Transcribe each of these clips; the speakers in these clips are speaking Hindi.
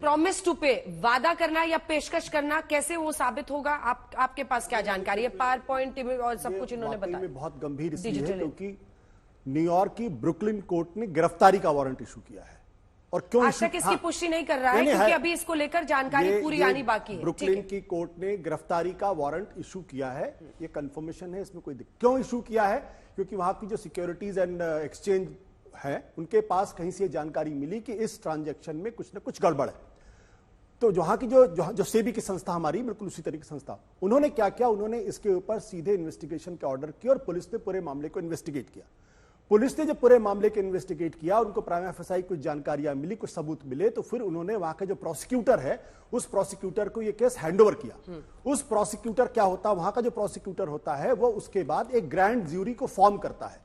प्रॉमिस टू पे, वादा करना या पेशकश करना, कैसे वो साबित होगा? आपके पास क्या जानकारी है? पावर पॉइंट और सब कुछ इन्होंने बताया। बहुत गंभीर इसलिए है क्योंकि न्यूयॉर्क की ब्रुकलिन कोर्ट ने गिरफ्तारी का वारंट इशू किया है। और क्यों आज तक इसकी पुष्टि नहीं कर रहा है क्योंकि अभी इसको लेकर जानकारी पूरी आनी बाकी है। ब्रुकलिन की कोर्ट ने गिरफ्तारी का वारंट इशू किया है, ये कंफर्मेशन है, इसमें कोई दिक्कत। क्यों इशू किया है? क्योंकि वहां की जो सिक्योरिटीज एंड एक्सचेंज है उनके पास कहीं से जानकारी मिली कि इस ट्रांजैक्शन में कुछ ना कुछ गड़बड़ है। तो वहां की जो सेबी की संस्था हमारी बिल्कुल उसी तरह की संस्था, उन्होंने क्या किया, उन्होंने इसके ऊपर सीधे इन्वेस्टिगेशन के ऑर्डर किए और पुलिस ने पूरे मामले को इन्वेस्टिगेट किया। पुलिस ने जब पूरे मामले को इन्वेस्टिगेट किया, उनको प्राइमा फेसाई कुछ जानकारियां मिली, कुछ सबूत मिले, तो फिर उन्होंने वहां का जो प्रोसिक्यूटर है उस प्रोसिक्यूटर को ये केस हैंडओवर किया। उस प्रोसिक्यूटर क्या होता है, वहां का जो प्रोसिक्यूटर होता है वो उसके बाद एक ग्रैंड ज्यूरी को फॉर्म करता है।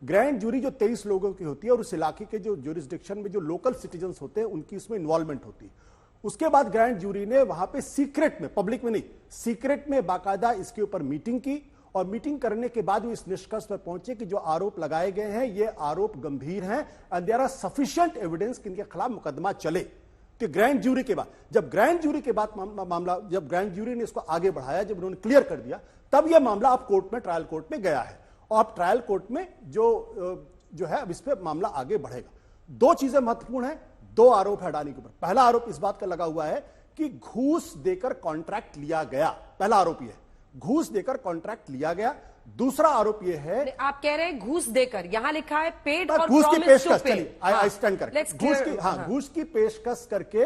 ग्रैंड ज्यूरी जो 23 लोगों की होती है और उस इलाके के जो ज्यूरिसडिक्शन में जो लोकल सिटीजन होते हैं उनकी उसमें इन्वॉल्वमेंट होती है। उसके बाद ग्रैंड ज्यूरी ने वहां पे सीक्रेट में, पब्लिक में नहीं, सीक्रेट में बाकायदा इसके ऊपर मीटिंग की और मीटिंग करने के बाद वो इस निष्कर्ष पर पहुंचे कि जो आरोप लगाए गए हैं ये आरोप गंभीर हैं and there are sufficient evidence कि इनके खिलाफ मुकदमा चले। तो ग्रैंड ज्यूरी के बाद, जब ग्रैंड ज्यूरी के बाद मामला, जब ग्रैंड ज्यूरी ने इसको आगे बढ़ाया, जब उन्होंने क्लियर कर दिया, तब यह मामला अब कोर्ट में, ट्रायल कोर्ट में गया है और अब ट्रायल कोर्ट में जो है अब इस पर मामला आगे बढ़ेगा। दो चीजें महत्वपूर्ण है, दो आरोप है अडानी के ऊपर। पहला आरोप इस बात का लगा हुआ है कि घूस देकर कॉन्ट्रैक्ट लिया गया, पहला आरोप यह है, घूस देकर कॉन्ट्रैक्ट लिया गया। दूसरा आरोप यह है, आप कह रहे हैं घूस देकर, यहां लिखा है पेड और घूस की पेशकश, चलिए आई स्टैंड करेक्ट, घूस की पेशकश करके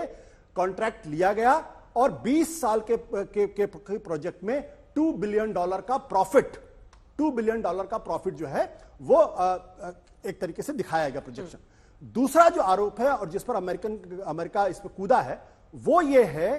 कॉन्ट्रैक्ट लिया गया और 20 साल के प्रोजेक्ट में $2 बिलियन का प्रॉफिट, $2 बिलियन का प्रॉफिट जो है वो एक तरीके से दिखाया गया प्रोजेक्शन। दूसरा जो आरोप है और जिस पर अमेरिका इस पर कूदा है वो ये है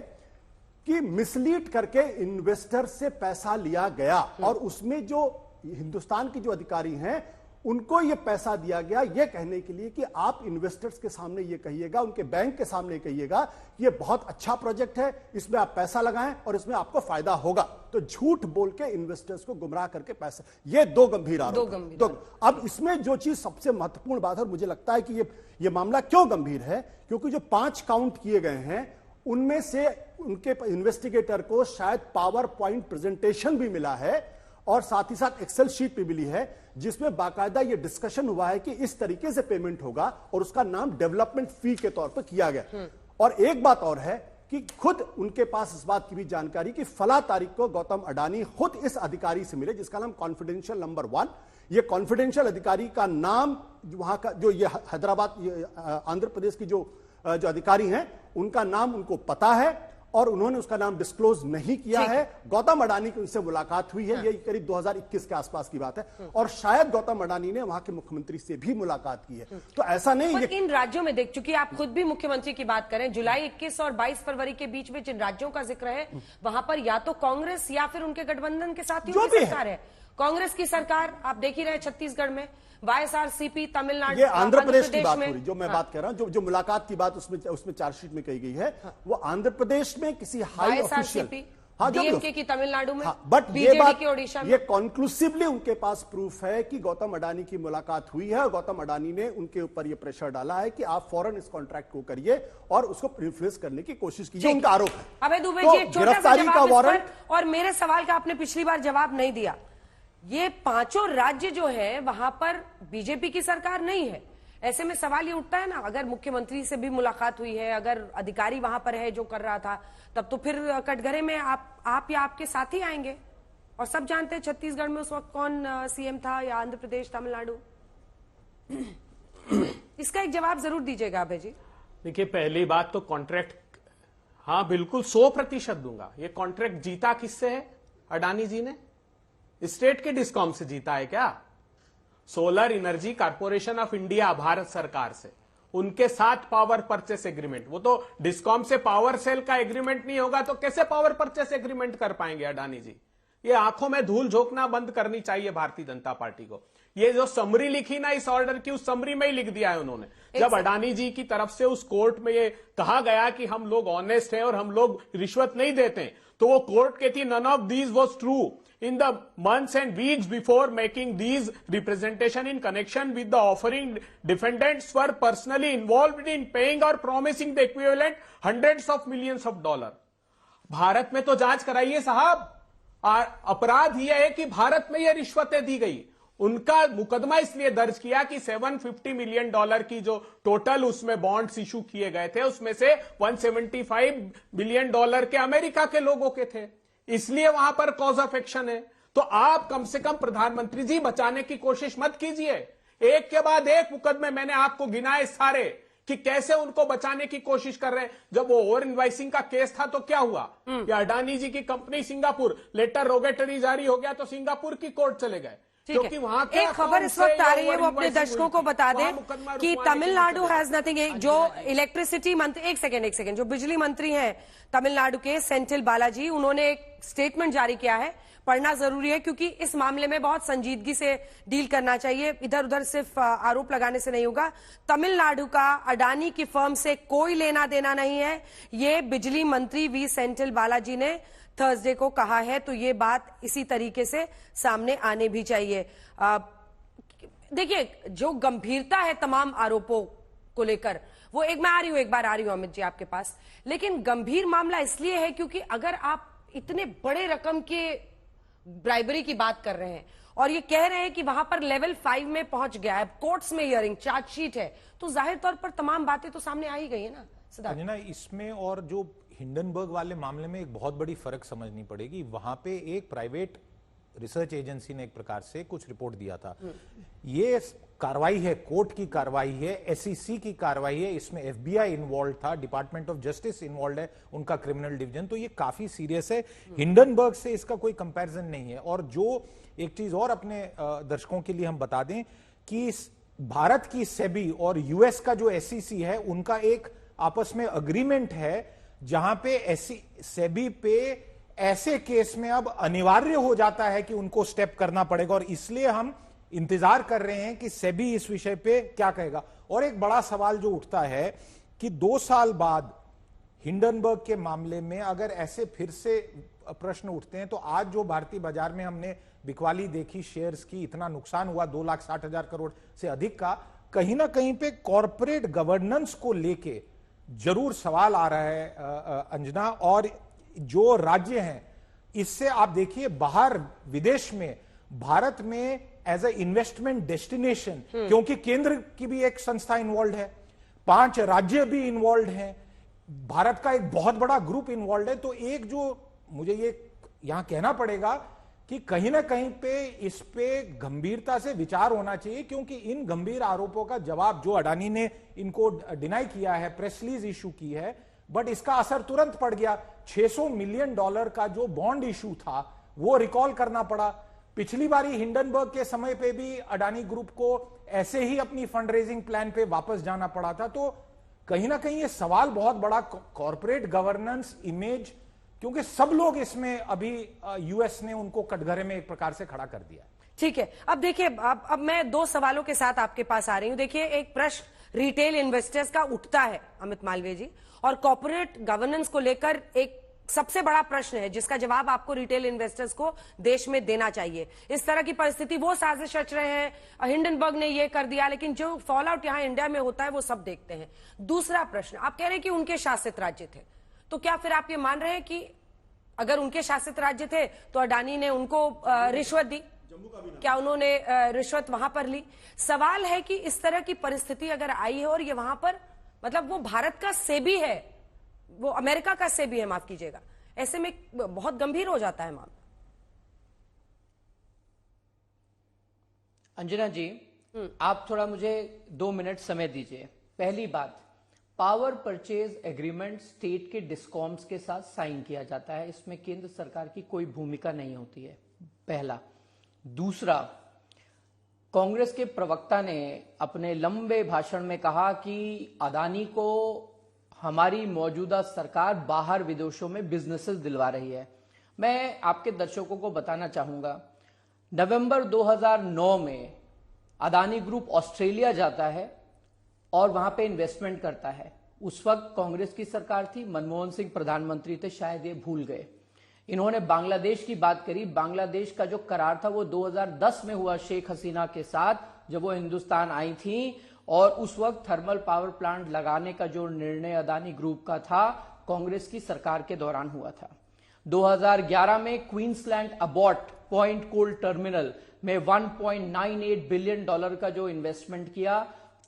कि मिसलीड करके इन्वेस्टर से पैसा लिया गया और उसमें जो हिंदुस्तान के जो अधिकारी हैं उनको ये पैसा दिया गया ये कहने के लिए कि आप इन्वेस्टर्स के सामने ये कहिएगा, उनके बैंक के सामने कहिएगा ये बहुत अच्छा प्रोजेक्ट है, इसमें आप पैसा लगाएं और इसमें आपको फायदा होगा। तो झूठ बोल के इन्वेस्टर्स को गुमराह करके पैसा, ये दो गंभीर आरोप। अब इसमें जो चीज सबसे महत्वपूर्ण बात है, मुझे लगता है कि ये मामला क्यों गंभीर है, क्योंकि जो 5 काउंट किए गए हैं उनमें से उनके इन्वेस्टिगेटर को शायद पावर पॉइंट प्रेजेंटेशन भी मिला है और साथ ही साथ एक्सेल शीट भी मिली है जिसमें बाकायदा यह डिस्कशन हुआ है कि इस तरीके से पेमेंट होगा और उसका नाम डेवलपमेंट फी के तौर पर किया गया। और एक बात और है कि खुद उनके पास इस बात की भी जानकारी कि फला तारीख को गौतम अडानी खुद इस अधिकारी से मिले जिसका नाम कॉन्फिडेंशियल नंबर 1। ये कॉन्फिडेंशियल अधिकारी का नाम वहां का जो ये हैदराबाद आंध्र प्रदेश की जो अधिकारी हैं उनका नाम उनको पता है और उन्होंने उसका नाम डिस्क्लोज नहीं किया है। गौतम अडानी की उनसे मुलाकात हुई है, ये करीब 2021 के आसपास की बात है और शायद गौतम अडानी ने वहां के मुख्यमंत्री से भी मुलाकात की है। तो ऐसा नहीं है। इन राज्यों में देख चुकी आप खुद भी मुख्यमंत्री की बात करें, जुलाई 21 और 22 फरवरी के बीच में जिन राज्यों का जिक्र है वहां पर या तो कांग्रेस या फिर उनके गठबंधन के साथियों की सरकार है। कांग्रेस की सरकार आप देख ही रहे छत्तीसगढ़ में, YSRCP तमिलनाडु, ये आंध्र प्रदेश की बात हो रही, जो मैं बात कर रहा हूं, जो मुलाकात की बात उसमें चार्जशीट में कही गई है वो आंध्र प्रदेश में किसी हाई ऑफिशियल, डीएमके की तमिलनाडु में, बट बीजेडी की ओडिशा में, ये कॉन्क्लूसिवली उनके पास प्रूफ है कि गौतम अडानी की मुलाकात हुई है और गौतम अडानी ने उनके ऊपर ये प्रेशर डाला है कि आप फौरन इस कॉन्ट्रैक्ट को करिए और उसको इन्फ्लुएंस करने की कोशिश कीजिए, उनका आरोप है। अभय दुबे जी एक छोटा सा जवाब इस पर, और मेरे सवाल का आपने पिछली बार जवाब नहीं दिया। ये 5 राज्य जो है वहां पर बीजेपी की सरकार नहीं है, ऐसे में सवाल ये उठता है ना, अगर मुख्यमंत्री से भी मुलाकात हुई है, अगर अधिकारी वहां पर है जो कर रहा था, तब तो फिर कटघरे में आप या आपके साथी आएंगे और सब जानते हैं छत्तीसगढ़ में उस वक्त कौन सीएम था या आंध्र प्रदेश, तमिलनाडु। इसका एक जवाब जरूर दीजिएगा अभय जी। देखिए पहली बात तो कॉन्ट्रैक्ट, हाँ बिल्कुल 100% दूंगा। ये कॉन्ट्रैक्ट जीता किससे है? अडानी जी ने स्टेट के डिस्कॉम से जीता है क्या? Solar energy corporation of India Bharat सरकार से, उनके साथ पावर परचेस एग्रीमेंट। वो तो डिस्कॉम से पावर सेल का एग्रीमेंट नहीं होगा तो कैसे पावर परचेस एग्रीमेंट कर पाएंगे अडानी जी? ये आंखों में धूल झोंकना बंद करनी चाहिए भारतीय जनता पार्टी को। ये जो समरी लिखी ना इस ऑर्डर की, उस समरी में ही लिख दिया है उन्होंने। जब अडानी जी की तरफ से उस कोर्ट में ये कहा गया कि हम लोग ऑनेस्ट हैं और हम लोग रिश्वत नहीं देते, तो वो कोर्ट कहती none of these was true in the months and weeks before making these representation in connection with the offering, defendants were personally involved in paying or promising the equivalent hundreds of millions of dollars. Bharat में तो जांच कराइए साहब, अपराध यह है कि भारत में यह रिश्वतें दी गई। उनका मुकदमा इसलिए दर्ज किया कि $750 मिलियन की जो टोटल उसमें बॉन्ड्स इशू किए गए थे, उसमें से $175 बिलियन के अमेरिका के लोगों के थे, इसलिए वहां पर कॉज ऑफ एक्शन है। तो आप कम से कम प्रधानमंत्री जी बचाने की कोशिश मत कीजिए। एक के बाद एक मुकदमे मैंने आपको गिनाए सारे कि कैसे उनको बचाने की कोशिश कर रहे हैं। जब वो ओवर इनवाइसिंग का केस था तो क्या हुआ कि अडानी जी की कंपनी सिंगापुर, लेटर रोगेटरी जारी हो गया तो सिंगापुर की कोर्ट चले गए, क्योंकि वहां एक खबर इस वक्त आ रही है, वो अपने दर्शकों को बता दें कि तमिलनाडु हैज नथिंग। जो इलेक्ट्रिसिटी मंत्री, एक सेकेंड, जो बिजली मंत्री हैं तमिलनाडु के सेंथिल बालाजी, उन्होंने एक स्टेटमेंट जारी किया है। पढ़ना जरूरी है क्योंकि इस मामले में बहुत संजीदगी से डील करना चाहिए, इधर उधर सिर्फ आरोप लगाने से नहीं होगा। तमिलनाडु का अडानी की फर्म से कोई लेना देना नहीं है, ये बिजली मंत्री वी सेंथिल बालाजी ने थर्सडे को कहा है। तो ये बात इसी तरीके से सामने आने भी चाहिए। देखिए, जो गंभीरता है तमाम आरोपों को लेकर, वो एक मैं एक बार आ रही हूं अमित जी आपके पास, लेकिन गंभीर मामला इसलिए है क्योंकि अगर आप इतने बड़े रकम के ब्राइबरी की बात कर रहे हैं और ये कह रहे हैं कि वहां पर लेवल 5 में पहुंच गया है, कोर्ट्स में हियरिंग, चार्जशीट है, तो जाहिर तौर पर तमाम बातें तो सामने आ ही गई है ना सिद्धार्थ। ना इसमें और जो हिंडनबर्ग वाले मामले में एक बहुत बड़ी फर्क समझनी पड़ेगी। वहां पे एक प्राइवेट रिसर्च एजेंसी ने एक प्रकार से कुछ रिपोर्ट दिया था। ये कार्रवाई है, कोर्ट की कार्रवाई है, एसईसी की कार्रवाई है, इसमें एफबीआई इन्वॉल्व था, डिपार्टमेंट ऑफ जस्टिस इन्वॉल्व है, उनका क्रिमिनल डिवीजन, तो ये काफी सीरियस है। हिंडनबर्ग से इसका कोई कंपैरिजन नहीं है। और जो एक चीज और अपने दर्शकों के लिए हम बता दें कि भारत की सेबी और यूएस का जो एसईसी है, उनका एक आपस में अग्रीमेंट है जहां पे सेबी पे ऐसे केस में अब अनिवार्य हो जाता है कि उनको स्टेप करना पड़ेगा। और इसलिए हम इंतजार कर रहे हैं कि सेबी इस विषय पे क्या कहेगा। और एक बड़ा सवाल जो उठता है कि 2 साल बाद हिंडनबर्ग के मामले में अगर ऐसे फिर से प्रश्न उठते हैं, तो आज जो भारतीय बाजार में हमने बिकवाली देखी शेयर्स की, इतना नुकसान हुआ 2,60,000 करोड़ से अधिक का, कहीं ना कहीं पे कॉरपोरेट गवर्नेंस को लेके जरूर सवाल आ रहा है अंजना। और जो राज्य हैं, इससे आप देखिए बाहर विदेश में भारत में एज ए इन्वेस्टमेंट डेस्टिनेशन, क्योंकि केंद्र की भी एक संस्था इन्वॉल्व है, 5 राज्य भी इन्वॉल्व हैं, भारत का एक बहुत बड़ा ग्रुप इन्वॉल्व है। तो एक जो मुझे ये यहां कहना पड़ेगा कि कहीं ना कहीं पे इस पे गंभीरता से विचार होना चाहिए, क्योंकि इन गंभीर आरोपों का जवाब जो अडानी ने इनको डिनाई किया है, प्रेस रिलीज इशू की है, बट इसका असर तुरंत पड़ गया। $600 मिलियन का जो बॉन्ड इशू था वो रिकॉल करना पड़ा। पिछली बारी हिंडनबर्ग के समय पे भी अडानी ग्रुप को ऐसे ही अपनी फंड रेजिंग प्लान पे वापस जाना पड़ा था। तो कहीं ना कहीं ये सवाल बहुत बड़ा कॉर्पोरेट गवर्नेंस, इमेज, क्योंकि सब लोग इसमें अभी यूएस ने उनको कटघरे में एक प्रकार से खड़ा कर दिया। ठीक है, अब देखिए, अब मैं 2 सवालों के साथ आपके पास आ रही हूं। देखिए, एक प्रश्न रिटेल इन्वेस्टर्स का उठता है अमित मालवीय जी, और कॉर्पोरेट गवर्नेंस को लेकर एक सबसे बड़ा प्रश्न है जिसका जवाब आपको रिटेल इन्वेस्टर्स को देश में देना चाहिए। इस तरह की परिस्थिति, वो साजिश रच रहे हैं, हिंडनबर्ग ने ये कर दिया, लेकिन जो फॉल आउट यहां इंडिया में होता है वो सब देखते हैं। दूसरा प्रश्न, आप कह रहे हैं कि उनके शासित राज्य थे, तो क्या फिर आप ये मान रहे हैं कि अगर उनके शासित राज्य थे तो अडानी ने उनको रिश्वत दी? क्या उन्होंने रिश्वत वहां पर ली? सवाल है कि इस तरह की परिस्थिति अगर आई है और ये वहां पर, मतलब वो भारत का सेबी है, वो अमेरिका का सेबी है, माफ कीजिएगा, ऐसे में बहुत गंभीर हो जाता है मामला। अंजना जी, आप थोड़ा मुझे 2 मिनट समय दीजिए। पहली बात, पावर परचेज एग्रीमेंट स्टेट के डिस्कॉम्स के साथ साइन किया जाता है, इसमें केंद्र सरकार की कोई भूमिका नहीं होती है, पहला। दूसरा, कांग्रेस के प्रवक्ता ने अपने लंबे भाषण में कहा कि अदानी को हमारी मौजूदा सरकार बाहर विदेशों में बिजनेसेस दिलवा रही है। मैं आपके दर्शकों को बताना चाहूंगा, नवंबर 2009 में अदानी ग्रुप ऑस्ट्रेलिया जाता है और वहां पे इन्वेस्टमेंट करता है। उस वक्त कांग्रेस की सरकार थी, मनमोहन सिंह प्रधानमंत्री थे, शायद ये भूल गए। इन्होंने बांग्लादेश की बात करी। बांग्लादेश का जो करार था वो 2010 में हुआ शेख हसीना के साथ, जब वो हिंदुस्तान आई थी, और उस वक्त थर्मल पावर प्लांट लगाने का जो निर्णय अदानी ग्रुप का था कांग्रेस की सरकार के दौरान हुआ था। 2011 में क्वींसलैंड अबॉट पॉइंट कोल टर्मिनल में $1.98 बिलियन का जो इन्वेस्टमेंट किया,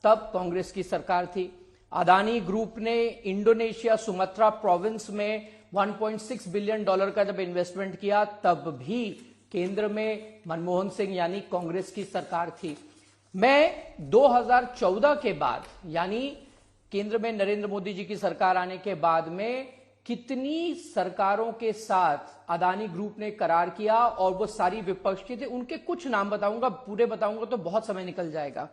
तब कांग्रेस की सरकार थी। अदानी ग्रुप ने इंडोनेशिया सुमात्रा प्रोविंस में $1.6 बिलियन का जब इन्वेस्टमेंट किया, तब भी केंद्र में मनमोहन सिंह यानी कांग्रेस की सरकार थी। मैं 2014 के बाद, यानी केंद्र में नरेंद्र मोदी जी की सरकार आने के बाद में कितनी सरकारों के साथ अदानी ग्रुप ने करार किया, और वो सारी विपक्ष के थे। उनके कुछ नाम बताऊंगा, पूरे बताऊंगा तो बहुत समय निकल जाएगा।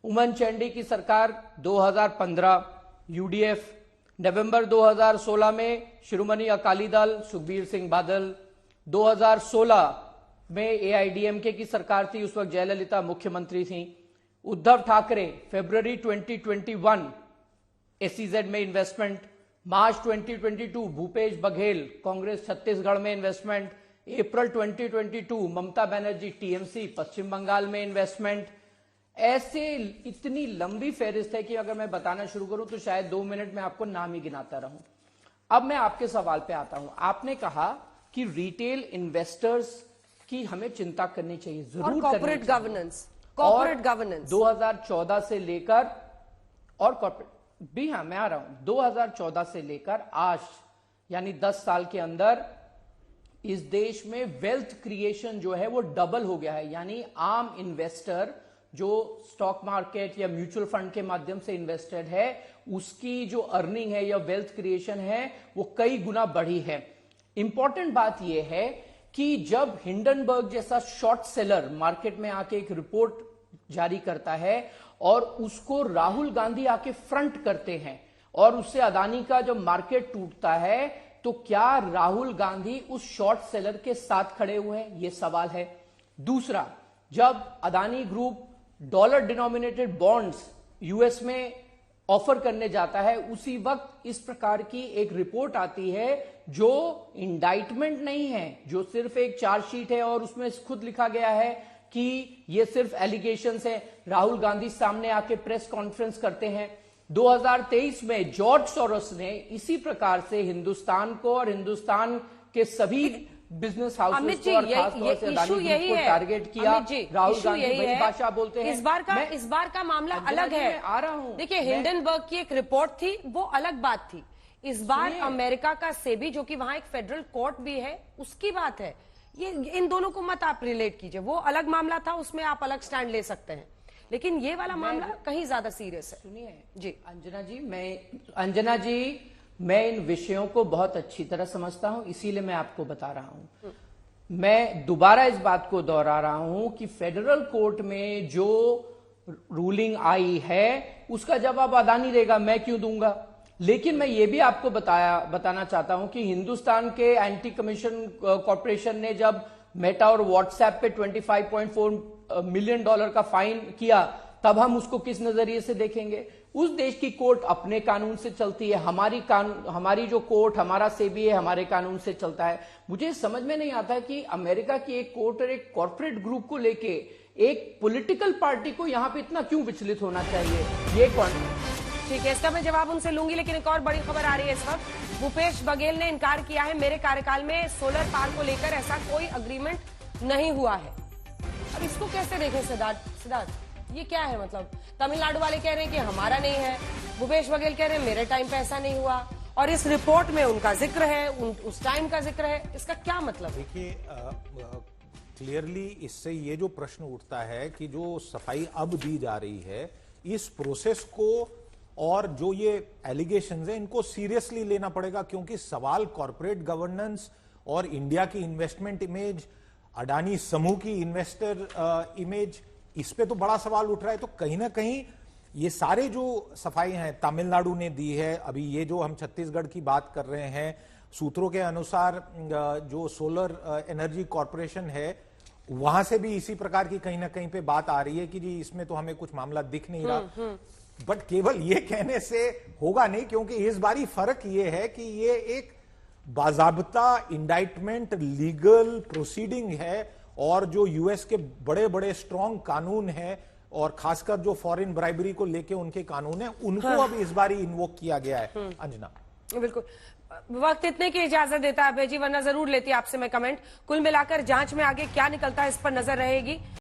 उमन चांडी की सरकार 2015, यूडीएफ। नवंबर 2016 में शिरोमणि अकाली दल, सुखबीर सिंह बादल। 2016 में एआईडीएमके की सरकार थी, उस वक्त जयललिता मुख्यमंत्री थी। उद्धव ठाकरे फरवरी 2021 एसईजेड में इन्वेस्टमेंट। मार्च 2022 भूपेश बघेल कांग्रेस छत्तीसगढ़ में इन्वेस्टमेंट। अप्रैल 2022 ममता बनर्जी टीएमसी पश्चिम बंगाल में इन्वेस्टमेंट। ऐसे इतनी लंबी फहरिस्त है कि अगर मैं बताना शुरू करूं तो शायद 2 मिनट में आपको नाम ही गिनाता रहूं। अब मैं आपके सवाल पे आता हूं। आपने कहा कि रिटेल इन्वेस्टर्स की हमें चिंता करनी चाहिए, जरूर कॉर्पोरेट गवर्नेंस, कॉर्पोरेट गवर्नेंस 2014 से लेकर, और कॉर्पोरेट भी, हाँ मैं आ रहा हूं, 2014 से लेकर आज यानी 10 साल के अंदर इस देश में वेल्थ क्रिएशन जो है वो डबल हो गया है। यानी आम इन्वेस्टर जो स्टॉक मार्केट या म्यूचुअल फंड के माध्यम से इन्वेस्टेड है, उसकी जो अर्निंग है या वेल्थ क्रिएशन है वो कई गुना बढ़ी है। इंपॉर्टेंट बात यह है कि जब हिंडनबर्ग जैसा शॉर्ट सेलर मार्केट में आके एक रिपोर्ट जारी करता है और उसको राहुल गांधी आके फ्रंट करते हैं और उससे अदानी का जो मार्केट टूटता है, तो क्या राहुल गांधी उस शॉर्ट सेलर के साथ खड़े हुए हैं? यह सवाल है। दूसरा, जब Adani group dollar denominated bonds US में ऑफर करने जाता है, उसी वक्त इस प्रकार की एक रिपोर्ट आती है जो इंडाइटमेंट नहीं है, जो सिर्फ एक चार्जशीट है और उसमें खुद लिखा गया है कि ये सिर्फ एलिगेशंस है। राहुल गांधी सामने आके प्रेस कॉन्फ्रेंस करते हैं। 2023 में जॉर्ज सोरोस ने इसी प्रकार से हिंदुस्तान को और हिंदुस्तान के सभी बिजनेस हाउसेस को और खासतौर से अदानी ग्रुप को टारगेट किया। राहुल गांधी वही भाषा बोलते हैं। इस बार का मामला अलग है। आ रहा हूं, देखिए, हिंडनबर्ग की एक रिपोर्ट थी, वो अलग बात थी। इस बार अमेरिका का सेबी, जो कि वहां एक फेडरल कोर्ट भी है, उसकी बात है। ये इन दोनों को मत आप रिलेट कीजिए। वो अलग मामला था, उसमें आप अलग स्टैंड ले सकते हैं, लेकिन ये वाला मामला कहीं ज्यादा सीरियस है। सुनिए जी अंजना जी, मैं इन विषयों को बहुत अच्छी तरह समझता हूं, इसीलिए मैं आपको बता रहा हूं। मैं दोबारा इस बात को दोहरा रहा हूं कि फेडरल कोर्ट में जो रूलिंग आई है उसका जवाब अदानी देगा, मैं क्यों दूंगा। लेकिन मैं ये भी आपको बताना चाहता हूं कि हिंदुस्तान के एंटी कमीशन कॉर्पोरेशन ने जब मेटा और व्हाट्सएप पे $25.4 मिलियन का फाइन किया, तब हम उसको किस नजरिए से देखेंगे। उस देश की कोर्ट अपने कानून से चलती है, हमारी जो कोर्ट, हमारा सेबी है, हमारे कानून से चलता है। मुझे समझ में नहीं आता कि अमेरिका की एक कोर्ट और एक कॉर्पोरेट ग्रुप को लेके एक पॉलिटिकल पार्टी को यहां पे इतना क्यों विचलित होना चाहिए। ये ठीक है, इसका मैं जवाब उनसे लूंगी, लेकिन एक और बड़ी खबर आ रही है इस वक्त। भूपेश बघेल ने इनकार किया है, मेरे कार्यकाल में सोलर पार्क को लेकर ऐसा कोई अग्रीमेंट नहीं हुआ है। अब इसको कैसे देखें सिद्धार्थ, ये क्या है? मतलब तमिलनाडु वाले कह रहे हैं कि हमारा नहीं है, भूपेश बघेल कह रहे हैं मेरे टाइम पे ऐसा नहीं हुआ, और इस रिपोर्ट में उनका जिक्र है, उस टाइम का जिक्र है। इसका क्या मतलब? देखिए, क्लियरली इससे ये जो प्रश्न उठता है कि जो सफाई अब दी जा रही है, इस प्रोसेस को और जो ये एलिगेशंस हैं इनको सीरियसली लेना पड़ेगा, क्योंकि सवाल कॉर्पोरेट गवर्नेंस और इंडिया की इन्वेस्टमेंट इमेज, अडानी समूह की इन्वेस्टर इमेज, इस पे तो बड़ा सवाल उठ रहा है। तो कहीं ना कहीं ये सारे जो सफाई हैं तमिलनाडु ने दी है, अभी ये जो हम छत्तीसगढ़ की बात कर रहे हैं, सूत्रों के अनुसार जो सोलर एनर्जी कॉर्पोरेशन है वहां से भी इसी प्रकार की कहीं ना कहीं पे बात आ रही है कि जी इसमें तो हमें कुछ मामला दिख नहीं रहा, बट केवल ये कहने से होगा नहीं, क्योंकि इस बारी फर्क ये है कि ये एक बाजाबता इंडाइटमेंट लीगल प्रोसीडिंग है, और जो यूएस के बड़े बड़े स्ट्रॉन्ग कानून है और खासकर जो फॉरेन ब्राइबरी को लेके उनके कानून है, उनको अब इस बारी इन्वोक किया गया है। अंजना, बिल्कुल, वक्त इतने की इजाजत देता है अभय जी, वरना जरूर लेती आपसे मैं कमेंट। कुल मिलाकर जांच में आगे क्या निकलता है इस पर नजर रहेगी।